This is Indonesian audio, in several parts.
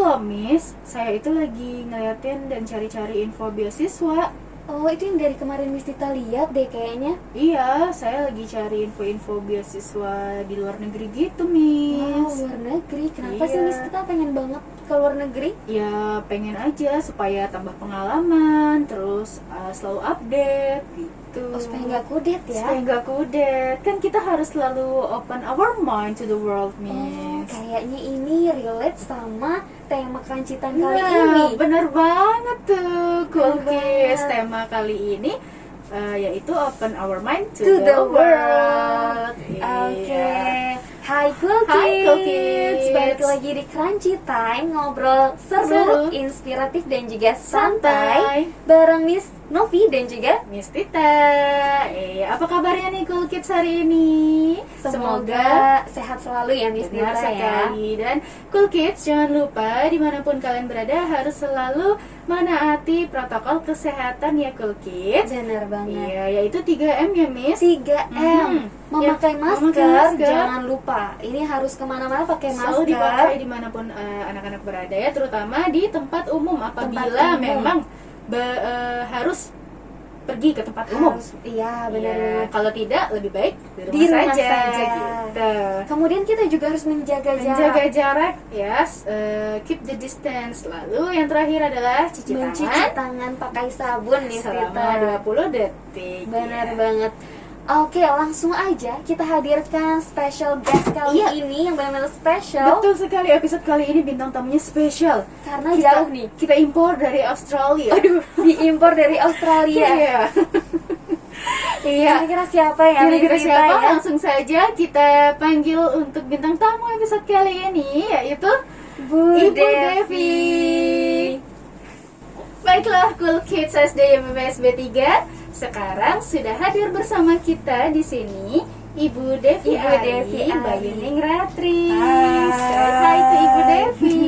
loh Miss, saya itu lagi ngeliatin dan cari-cari info beasiswa. Oh, itu yang dari kemarin Miss Tita lihat deh kayaknya. Iya, saya lagi cari info-info beasiswa di luar negeri gitu Wow, Miss. luar negeri. Kenapa sih Iya. Miss Tita pengen banget ke luar negeri? Ya pengen aja supaya tambah pengalaman, terus selalu update gitu. Oh, supaya nggak kudet ya? Supaya nggak kudet. Kan kita harus selalu open our mind to the world, Oh, Miss. kayaknya ini relate sama tema Krancitan kali Nah, ini. bener banget tuh, Cool Bener Kids. banget. Tema kali ini yaitu open our mind to, To the world. world. Oke. Iya. Hai Cool Hai, Cool Kids. Kids. Balik lagi di Crunchy Time, ngobrol seru, Seru. inspiratif dan juga Santai. santai bareng Miss Novi dan juga Miss Tita. Apa kabarnya nih Cool Kids hari ini? semoga sehat selalu ya Miss Benar Tita ya. sekali. Dan Cool Kids, jangan lupa dimanapun kalian berada harus selalu menaati protokol kesehatan ya Cool Kids. Benar banget. Iya, yaitu 3M ya Miss. 3M, memakai Ya, masker, memakai masker. jangan lupa. Ini harus kemana-mana pakai Selalu masker. dipakai dimanapun anak-anak berada ya, terutama di tempat umum apabila umum. memang harus pergi ke tempat umum. Iya, benar Iya, banget. kalau tidak lebih baik di rumah, Di rumah saja, saja. gitu. Kemudian kita juga harus menjaga Menjaga jarak. jarak, yes, keep the distance. Lalu yang terakhir adalah cuci Mencuci tangan tangan pakai sabun Miss Tita. selama 20 detik. Benar ya. banget. Oke, langsung aja kita hadirkan special guest kali Iya. ini yang benar-benar special Betul sekali, episode kali ini bintang tamunya spesial. karena jauh nih. Kita impor dari Australia. Aduh, diimpor dari Australia. Iya. Iya. Kira-kira siapa ya? Kira-kira Miss Tita siapa? ya? Langsung saja kita panggil untuk bintang tamu episode kali ini, yaitu Bu Ibu Devi. Devi. Baiklah, Cool Kids SD YPPSB 3. Sekarang sudah hadir bersama kita di sini Ibu Devi Ibu Ari, Devi Ari. Bayuning Ratri. Hai. Hai ke Ibu Devi.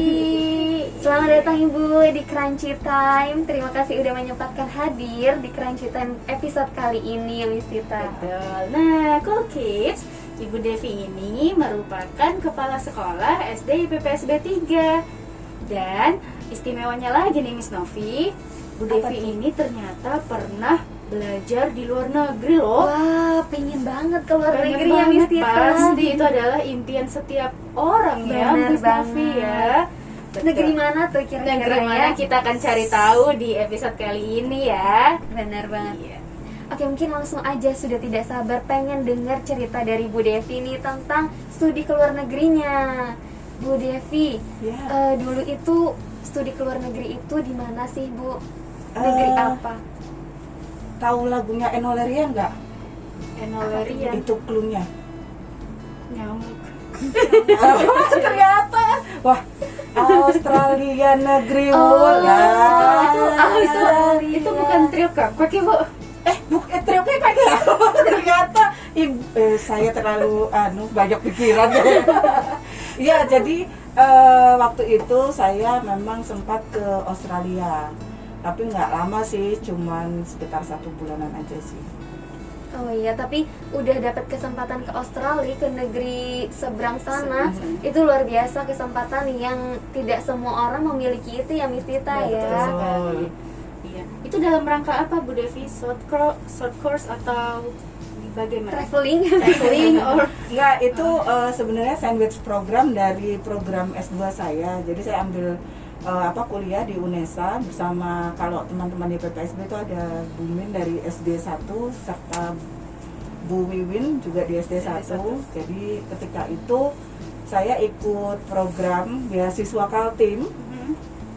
Selamat datang Ibu di Crunchy Time. Terima kasih udah menyempatkan hadir di Crunchy Time episode kali ini ya Miss Tita. Betul. Nah, Cool Kids, Ibu Devi ini merupakan kepala sekolah SD IPPSB 3. Dan istimewanya lagi nih Miss Novi, Bu Apa Devi tuh? ini ternyata pernah belajar di luar negeri loh. Wah, pengen banget ke luar Pengen negeri ya Miss banget, Tita. pasti itu adalah impian setiap orang ya Benar Miss Novi banget. ya. Betul. Negeri mana tuh kira-kira Negeri mana ya? kita akan cari tahu di episode kali ini ya. Benar banget. Iya. Oke, mungkin langsung aja, sudah tidak sabar pengen dengar cerita dari Bu Devi nih tentang studi ke luar negerinya. Bu Devi, Ya. dulu itu studi ke luar negeri itu di mana sih Bu? Negeri Eh, apa? Tahu lagunya Enoleria nggak? Enoleria Itu cluenya. nyamuk. Ternyata, wah, Australia negeri Oh, wool ya. Itu bukan trio kakak ya Bu? Triopnya kayak ternyata saya terlalu banyak pikiran. Iya, jadi waktu itu saya memang sempat ke Australia, tapi nggak lama sih, cuman sekitar 1 bulanan aja sih. Oh iya, tapi udah dapat kesempatan ke Australia, ke negeri seberang sana. Itu luar biasa kesempatan yang tidak semua orang memiliki itu ya Miss Tita Betul ya. sekali. Iya. Itu dalam rangka apa Bu Devi? Short course atau bagaimana? Traveling. Traveling or Enggak, itu sebenarnya sandwich program dari program S2 saya. Jadi saya ambil kuliah di UNESA bersama, kalau teman-teman di PPSB itu ada Bu Min dari SD 1 serta Bu Wiwin juga di SD 1. Jadi ketika itu saya ikut program beasiswa Kaltim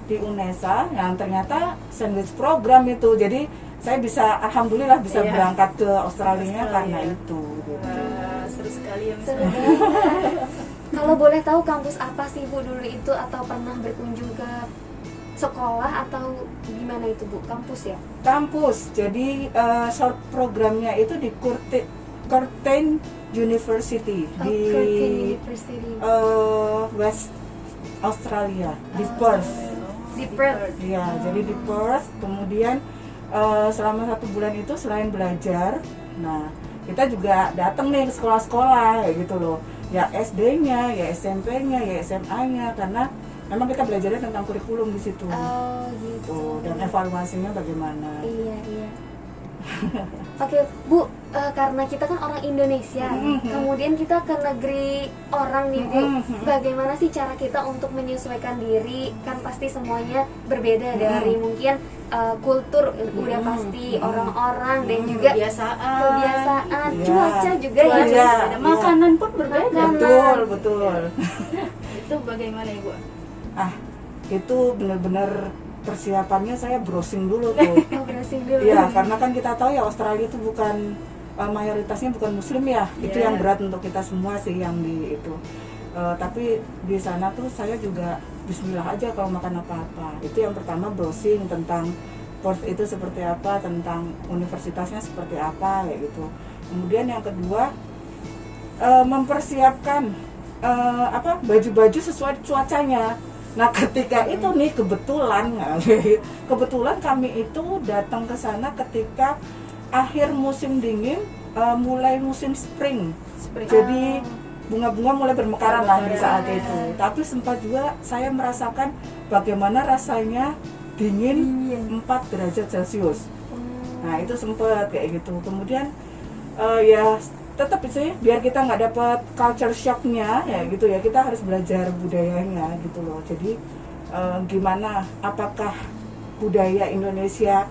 di UNESA yang ternyata sandwich program itu. Jadi saya bisa, alhamdulillah bisa Iya. berangkat ke Australia Australia. karena itu gitu. Wah, seru sekali ya Miss Seru Novi. banget. Kalau boleh tahu kampus apa sih Bu dulu itu, atau pernah berkunjung ke sekolah atau gimana itu Bu? Kampus ya? Kampus, jadi short programnya itu di Curtin University di Curtin University. West Australia, di Perth. Di Perth. Iya, jadi di Perth. Kemudian selama 1 bulan itu selain belajar, nah kita juga datang nih ke sekolah-sekolah kayak gitu loh. Ya SD-nya, ya SMP-nya, ya SMA-nya, karena memang kita belajarnya tentang kurikulum di situ. Oh gitu. Tuh, dan evaluasinya bagaimana. Iya iya. Oke Bu, karena kita kan orang Indonesia, kemudian kita ke negeri orang nih Bu, bagaimana sih cara kita untuk menyesuaikan diri? Kan pasti semuanya berbeda dari mungkin kultur udah pasti, orang-orang dan juga kebiasaan, Iya. cuaca juga ya. Cuaca, Iya, ada makanan pun berbeda. Betul, betul. Itu bagaimana Ibu? Ah, itu benar-benar persiapannya saya browsing dulu tuh. Oh, browsing dulu. Iya, karena kan kita tahu ya Australia itu bukan mayoritasnya bukan Muslim ya. Itu Iya. yang berat untuk kita semua sih yang di itu. Tapi di sana tuh saya juga Bismillah aja kalau makan apa-apa. Itu yang pertama browsing tentang Perth itu seperti apa, tentang universitasnya seperti apa kayak gitu. Kemudian yang kedua mempersiapkan baju-baju sesuai cuacanya. Nah ketika itu nih kebetulan kami itu datang ke sana ketika akhir musim dingin, mulai musim spring. Jadi bunga-bunga mulai bermekaran lah di saat itu. Tapi sempat juga saya merasakan bagaimana rasanya dingin 4 derajat Celcius. Nah itu sempat kayak gitu. Kemudian ya tetap sih biar kita nggak dapat culture shocknya ya gitu ya, kita harus belajar budayanya gitu loh. Jadi gimana, apakah budaya Indonesia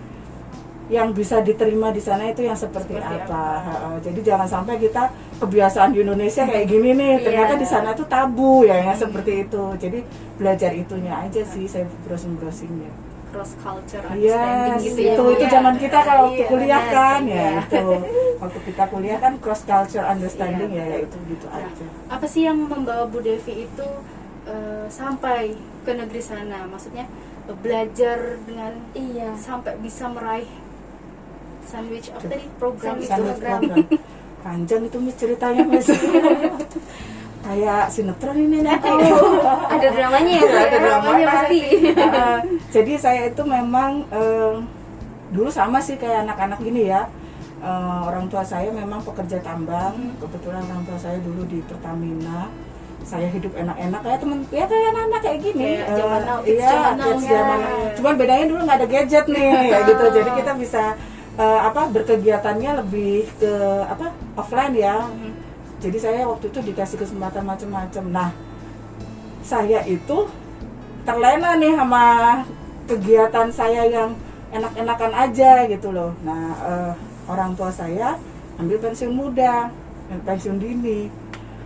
yang bisa diterima di sana itu yang seperti apa. Jadi jangan sampai kita kebiasaan di Indonesia kayak gini nih, ternyata di sana tuh tabu ya, seperti itu. Jadi belajar itunya aja sih, saya browsing-browsingnya. Cross culture Iya, understanding gitu ya. itu zaman kita kalau waktu Iya, kuliah benar. kan Iya. ya itu. Waktu kita kuliah kan cross culture understanding Iya, ya, betul. itu gitu Nah, aja. apa sih yang membawa Bu Devi itu sampai ke negeri sana? Maksudnya belajar dengan Iya. sampai bisa meraih sandwich apa tadi program itu. Sandwich program. Panjang itu Miss ceritanya Miss. Kayak sinetron ini nanti. Ada dramanya ya, Bu? Ada dramanya pasti. Jadi saya itu memang dulu sama sih kayak anak-anak gini ya. Orang tua saya memang pekerja tambang. Kebetulan orang tua saya dulu di Pertamina. Saya hidup enak-enak kayak temen, ya kayak anak-anak kayak gini. Kayak zaman now, kids Iya, zaman now. kids zaman now. Cuman bedanya dulu nggak ada gadget nih, kayak gitu. Jadi kita bisa berkegiatannya lebih ke offline ya. Jadi saya waktu itu dikasih kesempatan macam-macam. Nah, saya itu terlena nih sama kegiatan saya yang enak-enakan aja gitu loh. Nah, orang tua saya ambil pensiun muda, pensiun dini.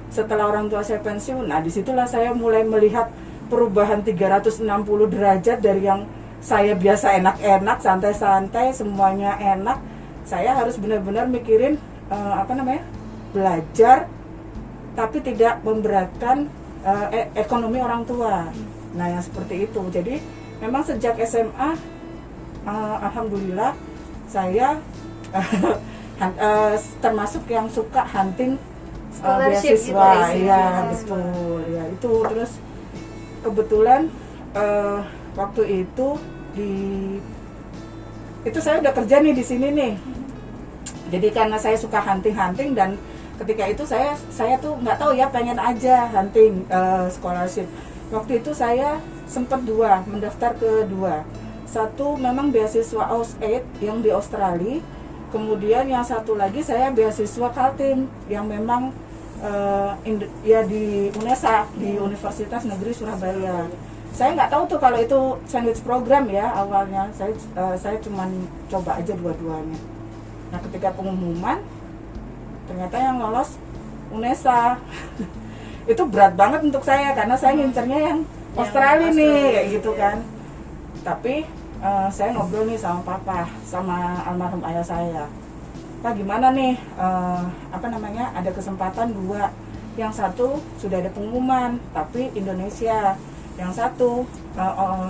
Setelah orang tua saya pensiun, nah disitulah saya mulai melihat perubahan 360 derajat dari yang saya biasa enak-enak, santai-santai, semuanya enak. Saya harus benar-benar mikirin belajar tapi tidak memberatkan ekonomi orang tua. Nah yang seperti itu. Jadi memang sejak SMA alhamdulillah saya termasuk yang suka hunting Scholarship gitu, beasiswa. Iya beasiswa. betul ya itu. Terus kebetulan waktu itu saya udah kerja nih di sini nih. Jadi karena saya suka hunting dan ketika itu saya tuh nggak tahu ya, pengen aja hunting scholarship. Waktu itu saya sempat mendaftar ke dua. Satu memang beasiswa AusAid yang di Australia. Kemudian yang satu lagi saya beasiswa Kaltim yang memang di UNESA, di Universitas Negeri Surabaya. Saya nggak tahu tuh kalau itu sandwich program ya awalnya. Saya cuman coba aja dua-duanya. Nah ketika pengumuman ternyata yang lolos UNESA. Itu berat banget untuk saya karena saya ngincernya yang Australia nih kayak gitu kan. Tapi saya ngobrol nih sama papa, sama almarhum ayah saya. Pak gimana nih, ada kesempatan dua. Yang satu sudah ada pengumuman, tapi Indonesia. Yang satu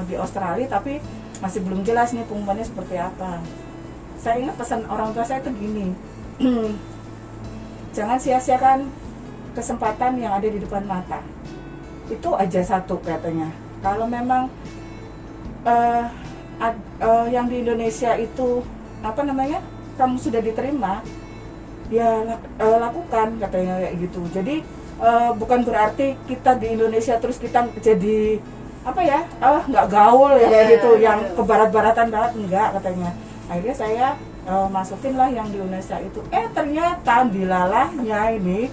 di Australia, tapi masih belum jelas nih pengumumannya seperti apa. Saya ingat pesan orang tua saya itu gini, jangan sia-siakan kesempatan yang ada di depan mata. Itu aja satu katanya. Kalau memang yang di Indonesia itu kamu sudah diterima, ya lakukan katanya kayak gitu. Jadi bukan berarti kita di Indonesia terus kita jadi apa ya, nggak gaul ya kayak Iya, gitu, yang betul. ke barat-baratan banget enggak katanya. Akhirnya saya masukin lah yang di UNESA itu. Ternyata dilalahnya ini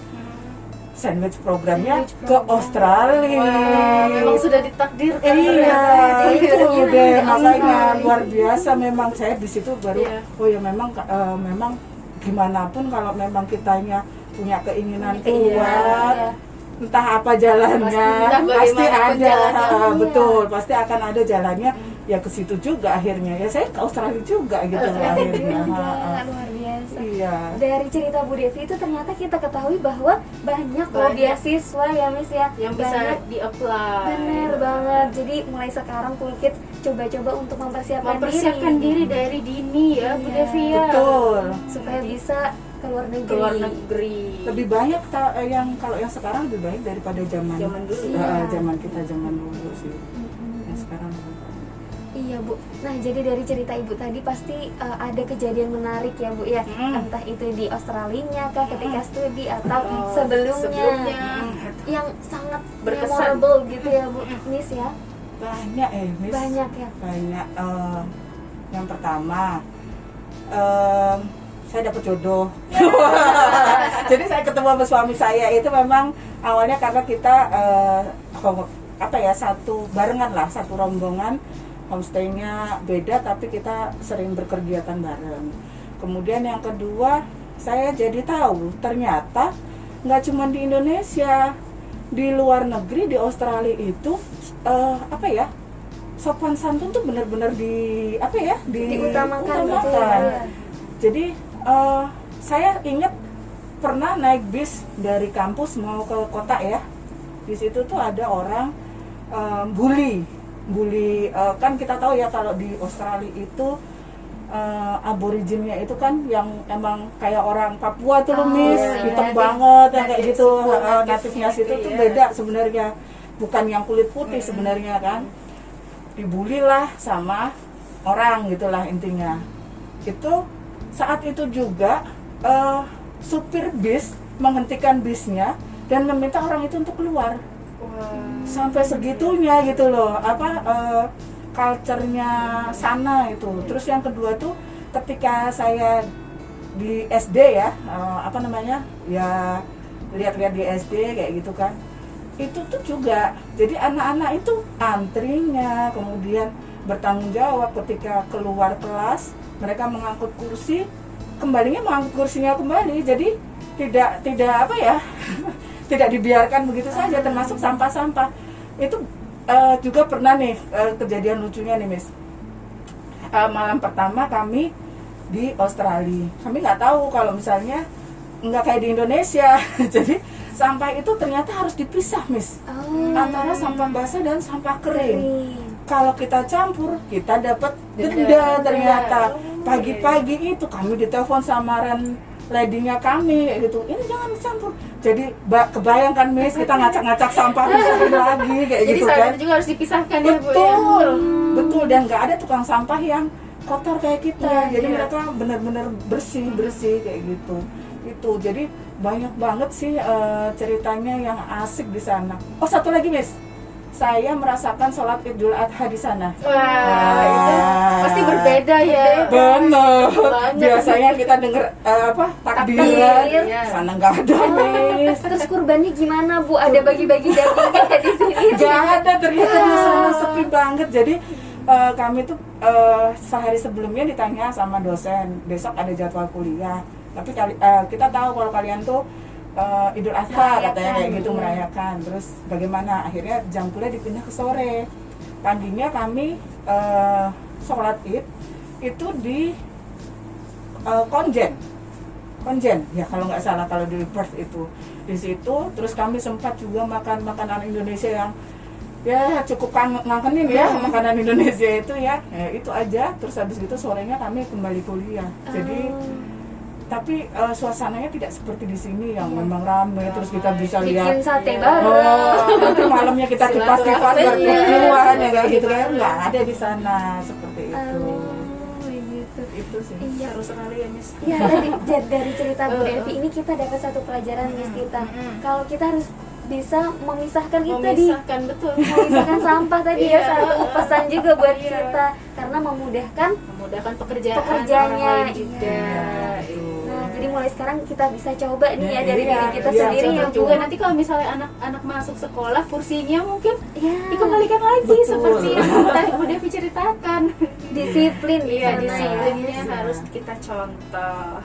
sandwich programnya Sandwich ke program. Australia. Wah, memang sudah ditakdirkan. Iya, ternyata. itu Akhirnya deh di makanya Australia. luar biasa memang saya di situ baru Iya. oh ya memang gimana pun kalau memang kitanya punya keinginan Punya keinginan, kuat, iya. entah apa jalannya Entah pasti bagaimanapun ada. jalannya. Betul, pasti akan ada jalannya. Ya ke situ juga akhirnya. Ya saya ke Australia juga gitu loh akhirnya. Juga, luar biasa. Iya. Dari cerita Bu Devi itu ternyata kita ketahui bahwa banyak loh Banyak. beasiswa ya Miss ya. Yang bisa Banyak. di-apply. Bener banget. Jadi mulai sekarang Cool Kids coba-coba untuk Mempersiapkan diri dari dini ya, Bu Iya. Devi ya. Betul. supaya bisa ke luar negeri. Ke luar negeri. Lebih banyak yang kalau yang sekarang lebih baik daripada zaman Zaman dulu. Iya. zaman kita zaman dulu sih. Mm-mm. Yang sekarang lebih baik. Iya Bu. Nah jadi dari cerita Ibu tadi pasti ada kejadian menarik ya Bu ya. Entah itu di Australia kah ketika studi atau Oh, sebelumnya. Yang sangat Berkesan. memorable gitu ya Bu Miss ya. Banyak Miss. Banyak ya. Banyak. Yang pertama saya dapat jodoh. Jadi saya ketemu sama suami saya itu memang awalnya karena kita satu barengan lah, satu rombongan, homestay-nya beda tapi kita sering berkegiatan bareng. Kemudian yang kedua saya jadi tahu ternyata nggak cuma di Indonesia, di luar negeri, di Australia itu sopan santun tuh benar-benar Diutamakan gitu ya. diutamakan. Iya. Jadi saya ingat pernah naik bis dari kampus mau ke kota ya. Di situ tuh ada orang bully. Kan kita tahu ya kalau di Australia itu aboriginnya itu kan yang emang kayak orang Papua tuh loh, Miss, iya, hitam native- banget yang kayak native gitu. suku, native Native-nya situ gitu tuh ya. beda sebenarnya, bukan yang kulit putih sebenarnya kan. Dibully lah sama orang gitulah intinya. Itu saat itu juga supir bis menghentikan bisnya dan meminta orang itu untuk keluar. Wah. Sampai segitunya gitu loh, culture-nya sana itu. Terus yang kedua tuh ketika saya di SD ya, ya lihat-lihat di SD kayak gitu kan, itu tuh juga jadi anak-anak itu antrinya, kemudian bertanggung jawab ketika keluar kelas mereka mengangkut kursi, kembalinya mengangkut kursinya kembali, jadi tidak tidak dibiarkan begitu saja, termasuk sampah-sampah itu. Juga pernah nih kejadian lucunya nih, Miss. Malam pertama kami di Australia, kami nggak tahu kalau misalnya nggak kayak di Indonesia. Jadi sampah itu ternyata harus dipisah, Miss, antara sampah basah dan sampah kering. Kalau kita campur, kita dapat denda ternyata. Pagi-pagi itu kami ditelepon sama lady-nya kami kayak gitu, ini jangan dicampur. Jadi kebayangkan, Miss, kita ngacak-ngacak sampah pisahin lagi kayak Jadi gitu saat kan. itu juga harus dipisahkan ya, Bu ya. Betul, dan nggak ada tukang sampah yang kotor kayak kita. Iya, Jadi iya. mereka benar-benar bersih kayak gitu. Itu jadi banyak banget sih ceritanya yang asik di sana. Oh, satu lagi, Miss, saya merasakan sholat Idul Adha di sana. Wah, itu pasti berbeda ya. Bener. Banget. Biasanya kita denger takbiran, Iya. sana nggak ada, Miss. Terus kurbannya gimana Bu? Ada bagi-bagi daging kayak di sini? Nggak ada ternyata di sana, sepi banget. Jadi kami tuh sehari sebelumnya ditanya sama dosen, besok ada jadwal kuliah. Tapi kita tahu kalau kalian tuh Idul Adha katanya kayak gitu, merayakan. Terus bagaimana? Akhirnya jam kuliah dipindah ke sore. Paginya kami sholat Id itu di Konjen ya kalau nggak salah, kalau di Perth itu di situ. Terus kami sempat juga makan makanan Indonesia yang ya cukup ngangenin ya, makanan Indonesia itu ya itu aja. Terus habis itu sorenya kami kembali kuliah. Jadi tapi suasananya tidak seperti di sini yang memang ramai, terus kita bisa lihat Bikin sate Iya. bareng. nanti malamnya kita kipas-kipas Silaturahmi. berkumpulkan ya kayak gitu kan, nggak ada di sana seperti itu. Gitu. Itu sih. Iya. Seru sekali ya, Miss. Iya, tadi dari cerita Bu Devi ini kita dapat satu pelajaran Miss kita. Kalau kita harus bisa memisahkan itu tadi, Memisahkan, betul. memisahkan sampah tadi ya, Iya. satu pesan juga buat Iya. kita karena memudahkan. Memudahkan pekerjaan Pekerjaannya, orang lain juga. Iya. Nah, jadi mulai sekarang kita bisa coba nih ya dari Iya, diri kita iya, sendiri Coba yang juga nanti kalau misalnya anak-anak masuk sekolah, kursinya mungkin ya, dikembalikan lagi Betul. seperti yang tadi Bu Devi ceritakan. disiplin di Iya, sana disiplinnya ya. harus kita contoh.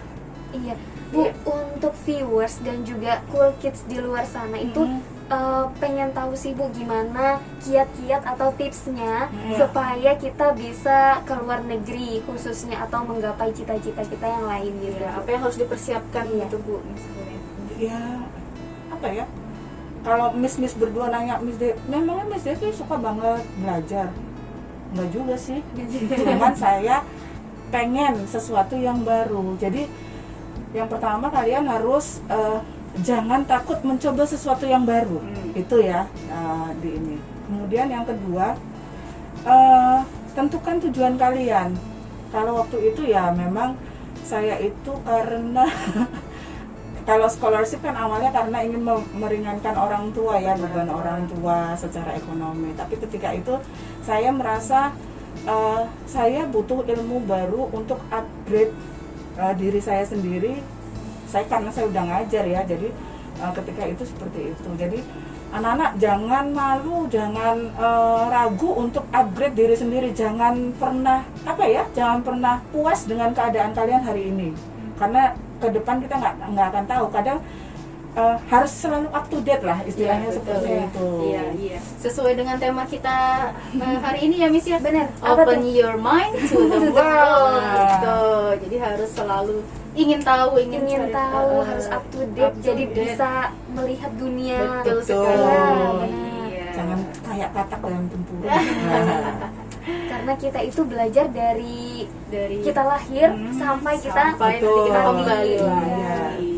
Iya, Bu, Iya. untuk viewers dan juga cool kids di luar sana itu pengen tahu sih Bu gimana kiat-kiat atau tipsnya supaya kita bisa ke luar negeri khususnya atau menggapai cita-cita kita yang lain gitu. Ya, apa yang harus dipersiapkan Iya. gitu Bu misalnya? Ya apa ya, kalau Miss berdua nanya memangnya Miss Devi suka banget belajar? Enggak juga sih, cuman saya pengen sesuatu yang baru. Jadi yang pertama kalian harus jangan takut mencoba sesuatu yang baru. Itu ya, di ini. Kemudian yang kedua, tentukan tujuan kalian. Kalau waktu itu ya memang saya itu karena kalau scholarship kan awalnya karena ingin meringankan orang tua ya, beban orang tua secara ekonomi. Tapi ketika itu saya merasa saya butuh ilmu baru untuk upgrade diri saya sendiri. Karena saya udah ngajar ya, jadi ketika itu seperti itu. Jadi anak-anak jangan malu, jangan ragu untuk upgrade diri sendiri. Jangan pernah jangan pernah puas dengan keadaan kalian hari ini. Karena ke depan kita nggak akan tahu. Kadang harus selalu up to date lah istilahnya, Iya, seperti betul. itu. Iya. Sesuai dengan tema kita hari ini ya Miss ya. Benar. Apa Open tuh? your mind to the world. Gitu. Jadi harus selalu ingin tahu, Ingin cari tahu, harus up to date, jadi date. bisa melihat dunia. Betul sekali. Ya, benar. Iya. Jangan kayak katak dalam tempurung. Karena kita itu belajar dari dari kita lahir sampai kita sampai nanti kita Betul. kembali Iya. lagi.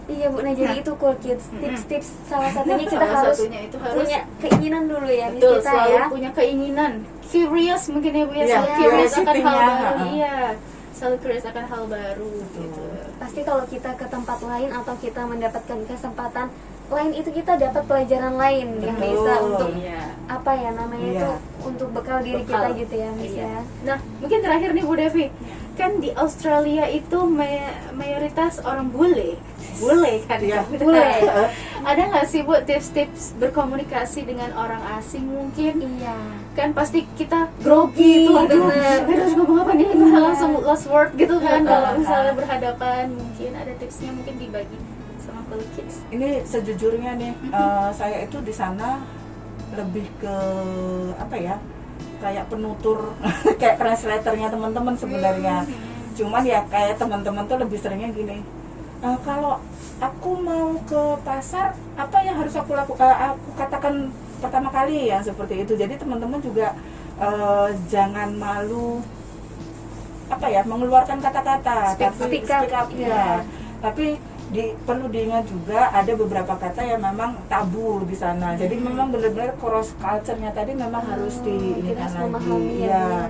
Iya Bu, nah jadi itu cool kids, tips-tips salah satunya kita Salah harus satunya itu harus punya keinginan dulu ya Miss betul, kita selalu ya. punya keinginan, curious mungkin ya Bu ya, Iya, selalu curious akan hal curiosity-nya, baru. ha-ha. Iya, selalu curious akan hal baru gitu. Pasti kalau kita ke tempat lain atau kita mendapatkan kesempatan lain itu kita dapat pelajaran lain yang Betul. bisa untuk Iya. apa ya namanya Iya. itu untuk bekal diri Bekal. kita gitu ya Miss Iya. ya. Nah, mungkin terakhir nih Bu Devi, kan di Australia itu mayoritas orang bule kan? Iya. Bule. Ada nggak sih Bu tips-tips berkomunikasi dengan orang asing mungkin? Iya. Kan pasti kita grogi tuh, aduh, bener. harus ngomong apa nih, Iya. langsung lost word gitu kan kalau Iya. misalnya berhadapan. Mungkin ada tipsnya, mungkin dibagi sama cool kids. Ini sejujurnya nih, saya itu di sana lebih ke kayak penutur, kayak translatornya teman-teman sebenarnya. Cuman ya kayak teman-teman tuh lebih seringnya gini, kalau aku mau ke pasar, apa yang harus aku aku katakan pertama kali ya, seperti itu. Jadi teman-teman juga jangan malu mengeluarkan kata-kata, Speak up, ya. iya. Tapi perlu diingat juga ada beberapa kata yang memang tabu di sana. Jadi memang benar-benar cross culture-nya tadi memang harus kita diingat harus lagi. memahami ya,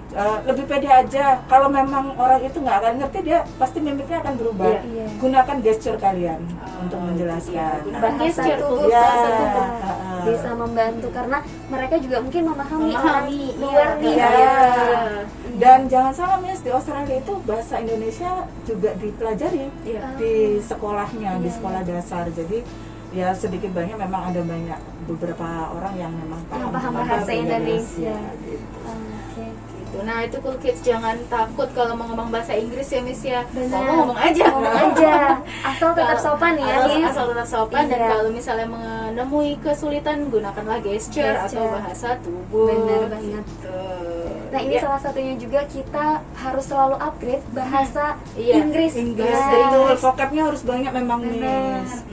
Iya. Lebih pede aja. Kalau memang orang itu nggak akan ngerti, dia pasti mimiknya akan berubah. Iya. Iya. Gunakan gesture kalian untuk Iya, menjelaskan. gunakan Bahasa gesture, tubuh, Ya. bahasa tubuh Heeh. bisa membantu karena mereka juga mungkin memahami orang Memahami, luar nih. iya. Ya. Dan jangan salah Miss, di Australia itu bahasa Indonesia juga dipelajari Iya. di sekolahnya, di Iya, sekolah dasar. Jadi ya sedikit banyak memang ada banyak beberapa orang yang memang Yang paham bahasa Indonesia. gitu. Oke. Gitu. Nah itu cool kids, jangan takut kalau mau ngomong bahasa Inggris ya Miss ya. Benar. Ngomong aja. Ngomong aja. Asal tetap sopan ya, Miss. Asal tetap sopan. Dan Iya. kalau misalnya menemui kesulitan, gunakanlah gesture atau Gesture. bahasa tubuh. Benar banget. Gitu. Nah ini Ya. salah satunya juga kita harus selalu upgrade bahasa Iya. Inggris. Inggris Ya. itu vocabnya harus banyak memang Benar. Miss.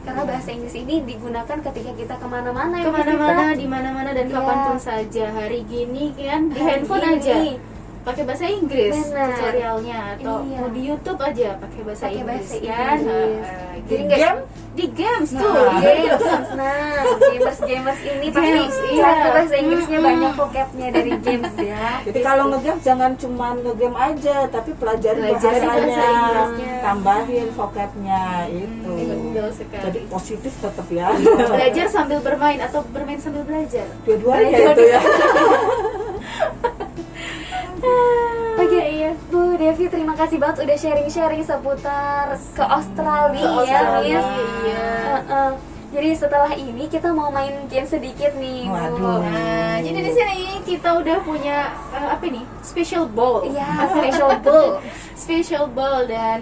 Karena bahasa Inggris ini digunakan ketika kita kemana-mana ya, Miss, Kemana-mana, kita. di mana-mana dan Iya. kapanpun saja. Hari gini kan di Hari handphone ini, aja. pakai bahasa Inggris Benar. tutorialnya, atau Iya. mau di YouTube aja pakai bahasa Pakai Inggris bahasa kan. Inggris. Gitu. Jadi nggak Game? Di games Nah. tuh. games. Nah, gamers ini pasti Games, iya. bahasa Inggrisnya banyak vocabnya dari games ya. Jadi kalau ngegame jangan cuma ngegame aja, tapi pelajari Pelajari bahasa bahasanya, Inggrisnya. tambahin vocabnya itu. Betul sekali. Jadi positif tetap ya. Belajar sambil bermain atau bermain sambil belajar. Dua-duanya itu ya. Oke, iya. Bu Devi, terima kasih banget udah sharing-sharing seputar ke Australia Ke ya, Australia. Miss. Iya. Jadi setelah ini kita mau main game sedikit nih, Bu. Waduh. Nah, jadi di sini kita udah punya apa nih? Special bowl. Iya, special bowl. Special bowl, dan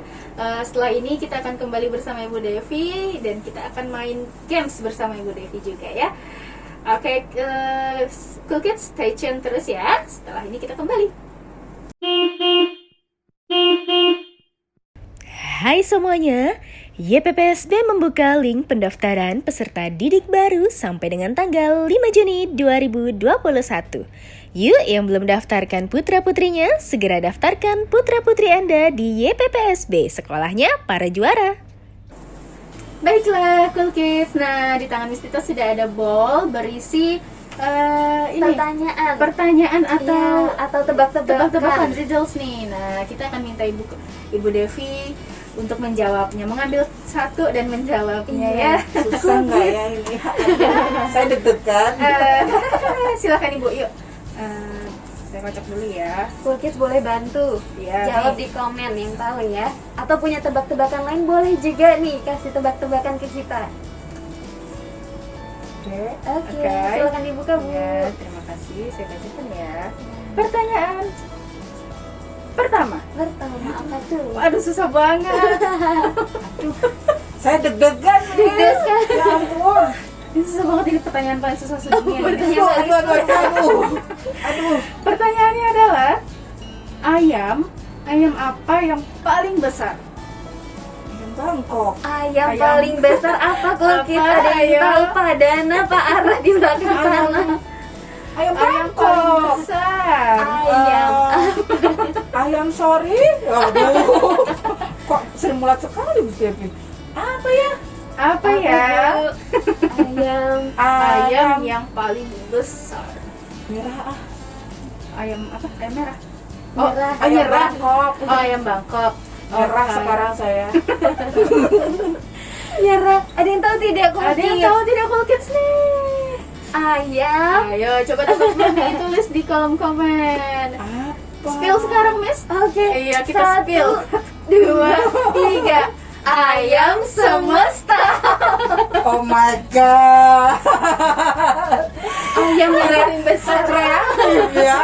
setelah ini kita akan kembali bersama Ibu Devi dan kita akan main games bersama Ibu Devi juga ya. Oke, Cool Kids, stay tune terus ya. Setelah ini kita kembali. Hai semuanya, YPPSB membuka link pendaftaran peserta didik baru sampai dengan tanggal 5 Juni 2021. Yuk yang belum daftarkan putra-putrinya, segera daftarkan putra-putri Anda di YPPSB, sekolahnya para juara. Baiklah, Cool Kids. Nah, di tangan Miss Tita sudah ada bowl berisi ini pertanyaan atau Iya, atau tebak-tebakan. tebak-tebakan riddles nih. Nah, kita akan minta Ibu Devi untuk menjawabnya, mengambil satu dan menjawabnya ya. Susah nggak ya ini? Saya deg-degan. Silakan Ibu, yuk. Saya kocok dulu ya. Cool Kids boleh bantu Iya, jawab nih. di komen yang tahu ya. Atau punya tebak-tebakan lain boleh juga nih kasih tebak-tebakan ke kita. Oke. Oke, Oke. silakan dibuka, Bu. Ya, terima kasih. Saya bacakan ya. Pertanyaan pertama. Pertama apa tuh? Aduh, susah banget. Saya deg-degan nih. Deg-degan. Ya ampun. Ini susah banget, ini pertanyaan paling susah sedunia. ini. Aduh. Pertanyaannya adalah ayam apa yang paling besar? Bangkok. Ayam Ayam. paling besar apa, Cool Apa? Kids? Ada yang Ayam. tahu Pak Dana, Pak Ara di belakang sana. Ayam Ayam paling Bangkok. besar. Ayam. Ayam sorry. Aduh. Kok serimulat sekali Bu Devi. Apa ya? Apa ya? Ayam. Ayam yang paling besar. merah. Ayam apa? Ayam merah. Merah. Ayam merah. Bangkok. Oh, ayam Bangkok. Merah Oke. sekarang saya. Merah. Ada yang tahu tidak, Cool Ada yang Kids? tahu tidak, Cool Kids nih? Ayam. Ayo coba tebak, tulis di kolom komen. Apa? Spill sekarang, Miss. Oke. Iya, kita spill. 1, 2, 3. Ayam semesta. Oh my god. Ayam yang paling besar. Kreatif ya.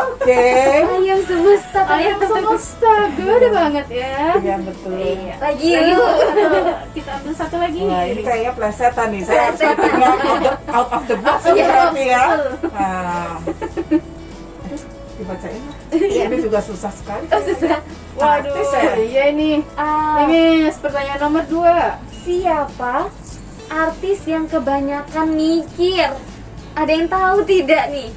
Oke. Ayam semesta. Ayam semesta, gede banget ya. Iya betul. Iya. Lagi Lagi, yuk. kita ambil satu lagi. Nah, ini kayaknya plesetan nih. Saya harus Plesetan. pikirnya out of the box Iya, berarti ya. betul. Nah. Aduh, dibacain lah. Ini juga susah sekali. Susah. Waduh, Artis ya? iya nih. Ah, Ini pertanyaan nomor 2. siapa artis yang kebanyakan mikir? Ada yang tahu tidak nih?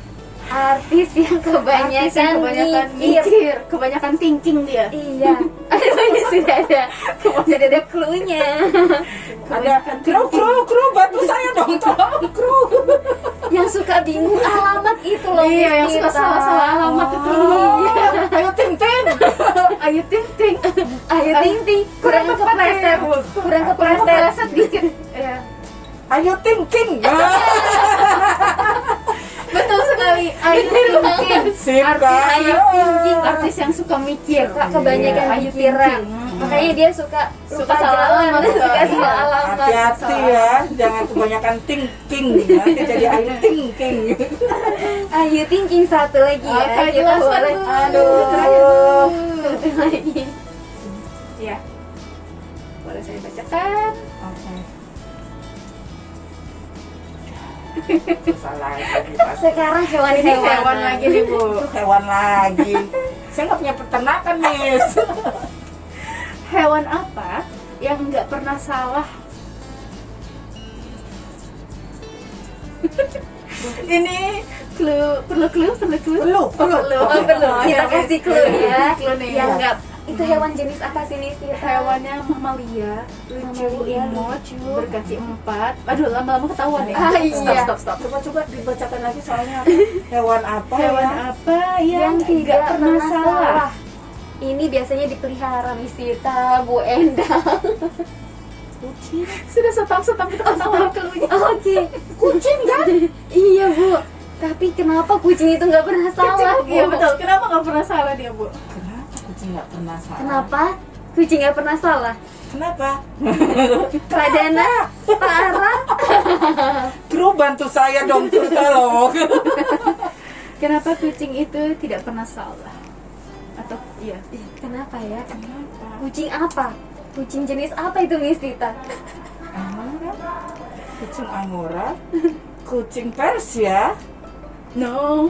Artis yang kebanyakan, mikir. Kebanyakan thinking dia. Iya. Ada sudah ada clue-nya. Ada kru bantu saya dong, tolong kru. Yang suka bingung alamat itu loh. Iya, yang Miss suka Tita. salah-salah alamat itu. Iya. Ayo ting ting. Ayo ting. Ayo ting ting, kurang kepleset. Kurang kepleset. dikit. Ya. Ayo ting ting. Betul sekali. Ayo thinking. Sip Artis kan? ayo thinking, artis yang suka mikir. Suka kebanyakan Iya, ayo pikiran. thinking. Makanya dia suka Suka salah jalan, alamat. suka salah alamat. Hati-hati ya, jangan kebanyakan ting ting. Nanti jadi ayo ting ting. Ayo thinking satu lagi ya. Oke, Kita jelaskan, boleh. Bu. Aduh. Satu lagi. Ya. Boleh saya bacakan? Oke. Susah lagi pasti. Sekarang Ini hewan-hewan hewan lagi nih, Bu. Itu hewan lagi. Saya nggak punya peternakan, Miss. Hewan apa yang nggak pernah salah? Ini Perlu clue? Perlu. Oh, perlu. Kita Oke. kasih clue ya. Clue nih. Yang Iya. enggak itu hewan jenis apa sih Miss Tita? Hewannya mamalia, lucu, Mamalia, imut, lucu. berkaki 4. Aduh, lama-lama ketahuan ya. Ah, iya. Stop. Coba dibacakan lagi soalnya apa? Hewan apa Hewan ya? apa yang Yang tidak tidak pernah salah? Ini biasanya dipelihara Miss Tita, Bu Endang. Kucing. Sudah stop kita kasih tahu clue-nya. Oke, kucing kan? Iya Bu. Tapi kenapa kucing itu nggak pernah salah? Bu? Iya betul. Kenapa nggak pernah salah dia, Bu? Kenapa kucing nggak pernah salah? Kenapa kucing nggak pernah salah? Kenapa? Kak Dana, Pak Ara. Kru bantu saya dong, kru tolong. Kenapa kucing itu tidak pernah salah? Atau iya. Kenapa ya? Kenapa? Kucing apa? Kucing jenis apa itu Miss Tita? Angora? Kucing Angora? Kucing Persia? No.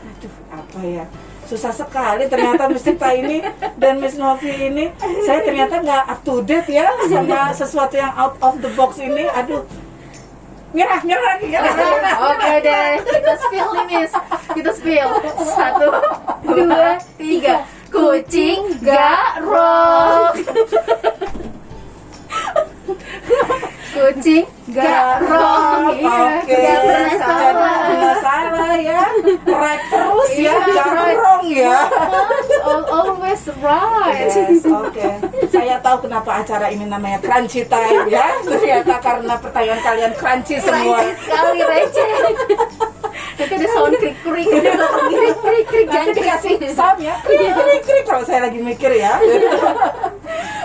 Aduh, apa ya? Susah sekali ternyata Miss Tita ini dan Miss Novi ini. Saya ternyata nggak up to date ya sama sesuatu yang out of the box ini. Aduh, nyerah. Oke deh, kita spill nih Miss. Kita spill. 1, 2, 3. Kucing garong. Kucing garong. Oke, Nggak pernah salah. Nggak salah ya. Right terus ya, Iya, nggak right. wrong ya. Always right. Yes, oke. Saya tahu kenapa acara ini namanya Crunchy Time ya. Ternyata karena pertanyaan kalian crunchy semua. Keren sekali receh. Nanti ada sound krik-krik. Krik Nanti dikasih sound ya. Krik kalau saya lagi mikir ya.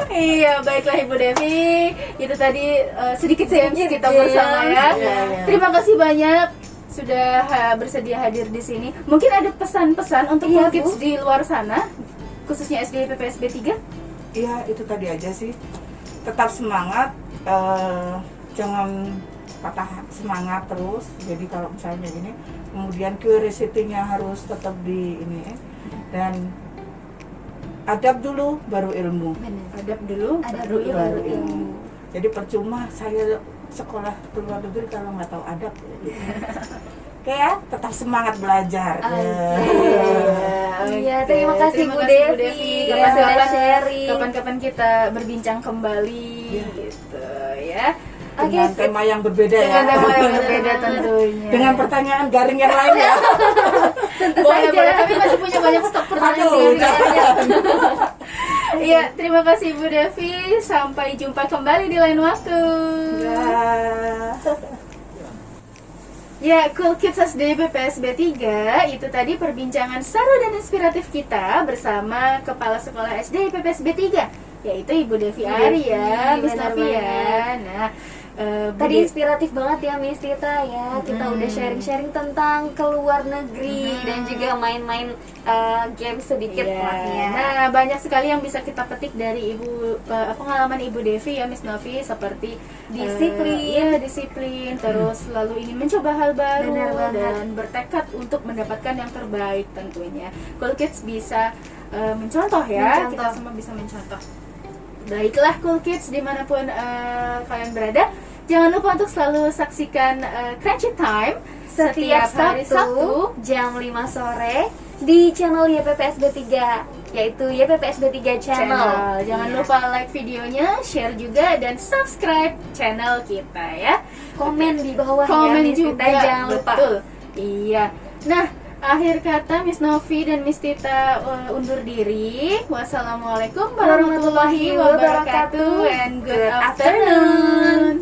Iya, baiklah Ibu Devi. Itu tadi sedikit sains kita bersama ya. Iya. Terima kasih banyak sudah bersedia hadir di sini. Mungkin ada pesan-pesan untuk Iya, kids Bu. di luar sana, khususnya SD PPSB 3? Iya, itu tadi aja sih. Tetap semangat, jangan patah semangat terus. Jadi kalau misalnya gini, kemudian curiosity-nya harus tetap di ini dan adab dulu baru ilmu. Adab dulu, Adab baru dulu, baru ilmu. Jadi percuma saya sekolah ke luar negeri kalau nggak tahu adab. Oke ya, tetap semangat belajar. Iya, terima kasih Bu Devi. Kapan-kapan Sudah sharing. Kapan-kapan kita berbincang kembali gitu ya. Dengan tema yang berbeda Dengan ya. tema yang berbeda tentunya. Dengan pertanyaan garing yang lain ya. boleh, tapi masih punya banyak stok pertanyaan Aduh, sendiri. jangan. Iya, terima kasih Bu Devi. Sampai jumpa kembali di lain waktu. Ya, Cool Kids SD PPSB 3 itu tadi perbincangan seru dan inspiratif kita bersama Kepala Sekolah SD PPSB 3 yaitu Ibu Devi Arya, Miss benar Novi ya. banget. Nah, Bu Tadi Devi- inspiratif banget ya Miss Tita ya. Kita udah sharing-sharing tentang keluar negeri dan juga main-main game sedikit Iya. lah ya. Nah, banyak sekali yang bisa kita petik dari pengalaman Ibu Devi ya Miss Novi seperti Disiplin. disiplin, terus selalu ingin mencoba hal baru Benar banget. dan bertekad untuk mendapatkan yang terbaik tentunya. Cool Kids bisa mencontoh ya, Mencontoh. kita semua bisa mencontoh. Baiklah Cool Kids dimanapun kalian berada, jangan lupa untuk selalu saksikan Crunchy Time Setiap hari Sabtu jam 5 sore di channel YPPSB 3 yaitu YPPSB 3 channel. Jangan Iya. lupa like videonya, share juga dan subscribe channel kita ya. Komen di bawah Komen ya Miss juga, Tita, jangan lupa. betul. Iya. Nah, akhir kata Miss Novi dan Miss Tita undur diri. Wassalamualaikum warahmatullahi wabarakatuh and good afternoon.